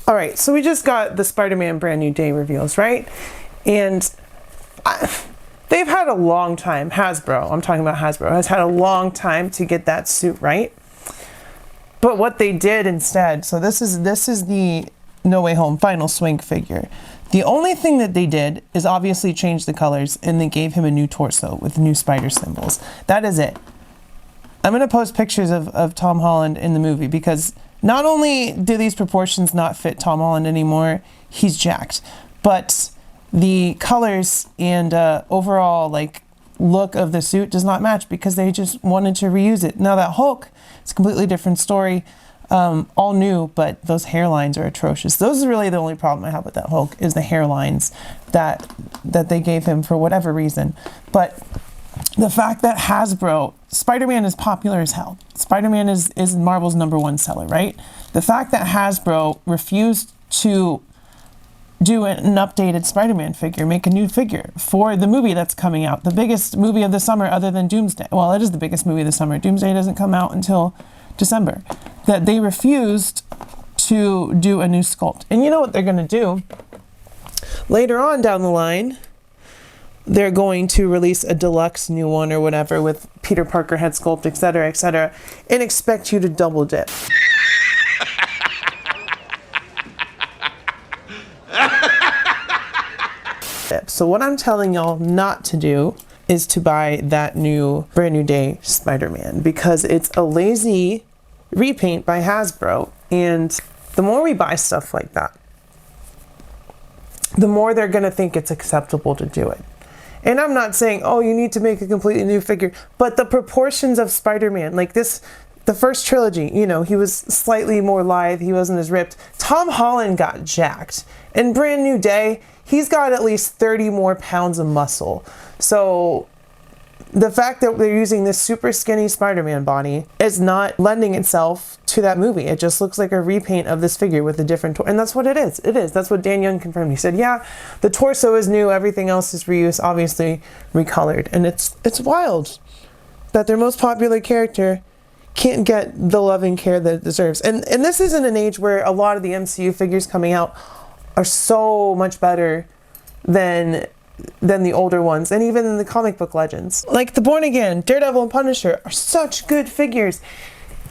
Alright, so we just got the Spider-Man Brand New Day reveals, right? And they've had a long time, Hasbro, I'm talking about Hasbro, has had a long time to get that suit right. But what they did instead, so this is the No Way Home Final Swing figure. The only thing that they did is obviously change the colors, and they gave him a new torso with new spider symbols. That is it. I'm going to post pictures of Tom Holland in the movie, because not only do these proportions not fit Tom Holland anymore, he's jacked, but the colors and overall like look of the suit does not match, because they just wanted to reuse it. Now that Hulk, it's a completely different story, all new, but those hairlines are atrocious. Those are really the only problem I have with that Hulk, is the hairlines that they gave him for whatever reason. But the fact that Hasbro, Spider-Man is popular as hell. Spider-Man is Marvel's #1 seller, right? The fact that Hasbro refused to do an updated Spider-Man figure, make a new figure for the movie that's coming out, the biggest movie of the summer other than Doomsday. Well, it is the biggest movie of the summer. Doomsday doesn't come out until December. That they refused to do a new sculpt. And you know what they're going to do? Later on down the line, they're going to release a deluxe new one or whatever with Peter Parker head sculpt, etc., and expect you to double dip. So what I'm telling y'all not to do is to buy that new Brand New Day Spider-Man, because it's a lazy repaint by Hasbro, and the more we buy stuff like that, the more they're going to think it's acceptable to do it. And I'm not saying, oh, you need to make a completely new figure, but the proportions of Spider-Man, like this, the first trilogy, you know, he was slightly more lithe, he wasn't as ripped. Tom Holland got jacked. In Brand New Day, he's got at least 30 more pounds of muscle. So the fact that they're using this super skinny Spider-Man body is not lending itself to that movie. It just looks like a repaint of this figure with a different and that's what it is. It is. That's what Dan Young confirmed. He said, yeah, the torso is new, everything else is reused, obviously recolored. And it's wild that their most popular character can't get the love and care that it deserves. And this isn't an age where a lot of the MCU figures coming out are so much better than the older ones, and even in the comic book legends. Like the Born Again, Daredevil, and Punisher are such good figures.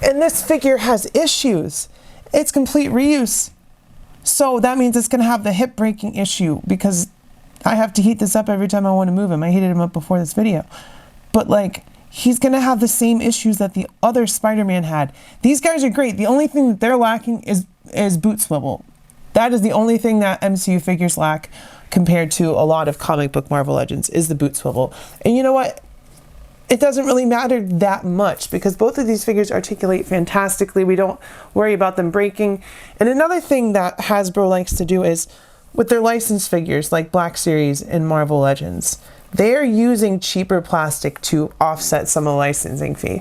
And this figure has issues. It's complete reuse. So that means it's going to have the hip breaking issue, because I have to heat this up every time I want to move him. I heated him up before this video. But like, he's going to have the same issues that the other Spider-Man had. These guys are great. The only thing that they're lacking is boot swivel. That is the only thing that MCU figures lack compared to a lot of comic book Marvel Legends, is the boot swivel. And you know what? It doesn't really matter that much, because both of these figures articulate fantastically. We don't worry about them breaking. And another thing that Hasbro likes to do is, with their licensed figures like Black Series and Marvel Legends, they're using cheaper plastic to offset some of the licensing fee.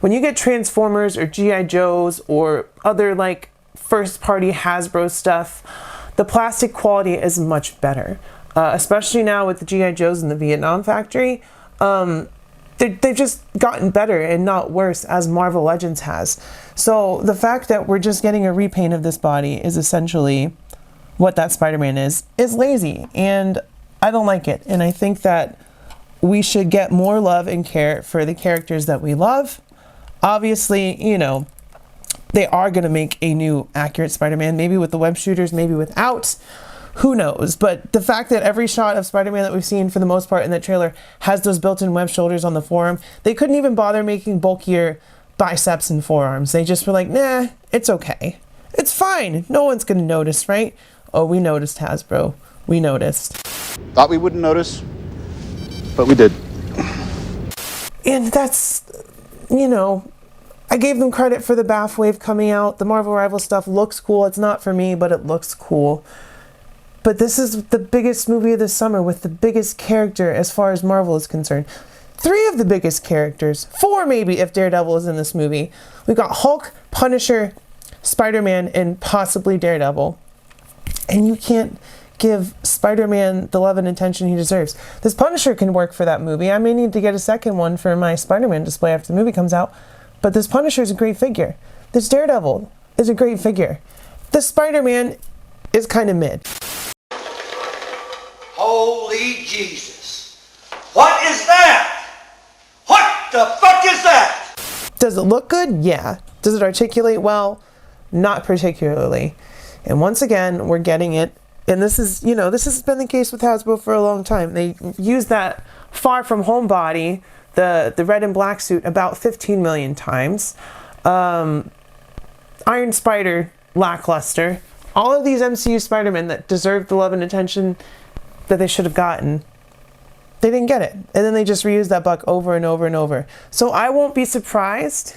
When you get Transformers or G.I. Joes or other like first-party Hasbro stuff, the plastic quality is much better, especially now with the G.I. Joes in the Vietnam factory. They've just gotten better and not worse, as Marvel Legends has. So the fact that we're just getting a repaint of this body is essentially what that Spider-Man is lazy, and I don't like it. And I think that we should get more love and care for the characters that we love. Obviously, you know, they are going to make a new accurate Spider-Man, maybe with the web shooters, maybe without. Who knows? But the fact that every shot of Spider-Man that we've seen for the most part in that trailer has those built-in web shoulders on the forearm. They couldn't even bother making bulkier biceps and forearms. They just were like, nah, it's okay. It's fine. No one's going to notice, right? Oh, we noticed, Hasbro. We noticed. Thought we wouldn't notice, but we did. And that's, you know, I gave them credit for the Bath Wave coming out. The Marvel Rival stuff looks cool. It's not for me, but it looks cool. But this is the biggest movie of the summer with the biggest character as far as Marvel is concerned. 3 of the biggest characters. 4 maybe if Daredevil is in this movie. We've got Hulk, Punisher, Spider-Man, and possibly Daredevil. And you can't give Spider-Man the love and attention he deserves. This Punisher can work for that movie. I may need to get a second one for my Spider-Man display after the movie comes out. But this Punisher is a great figure. This Daredevil is a great figure. This Spider-Man is kind of mid. Holy Jesus. What is that? What the fuck is that? Does it look good? Yeah. Does it articulate well? Not particularly. And once again, we're getting it. And this is, you know, this has been the case with Hasbro for a long time. They use that Far From Home body, the red and black suit, about 15 million times. Iron Spider, lackluster. All of these MCU Spider-Men that deserve the love and attention that they should have gotten, they didn't get it. And then they just reused that buck over and over and over. So I won't be surprised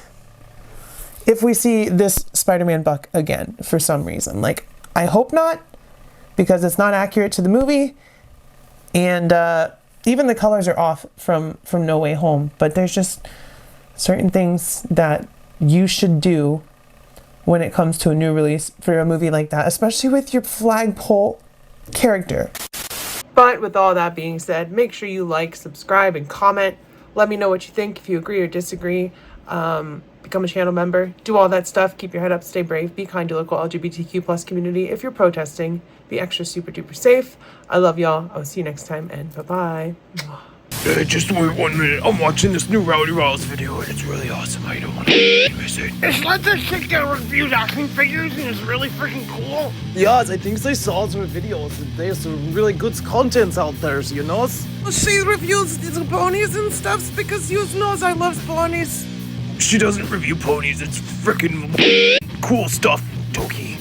if we see this Spider-Man buck again for some reason. Like, I hope not, because it's not accurate to the movie. And even the colors are off from No Way Home. But there's just certain things that you should do when it comes to a new release for a movie like that, especially with your flagpole character. But with all that being said, make sure you like, subscribe, and comment. Let me know what you think, if you agree or disagree. Become a channel member. Do all that stuff. Keep your head up. Stay brave. Be kind to local LGBTQ+ community. If you're protesting, be extra super duper safe. I love y'all. I'll see you next time, and bye-bye. Just wait 1 minute. I'm watching this new Rowdy Rouse video and it's really awesome. I don't want to miss it. It's like this chick that reviews action figures and it's really freaking cool. Yes, I think they saw some videos and there's some really good contents out there, you know? She reviews the ponies and stuff because you knows I love ponies. She doesn't review ponies. It's freaking cool stuff, Toki.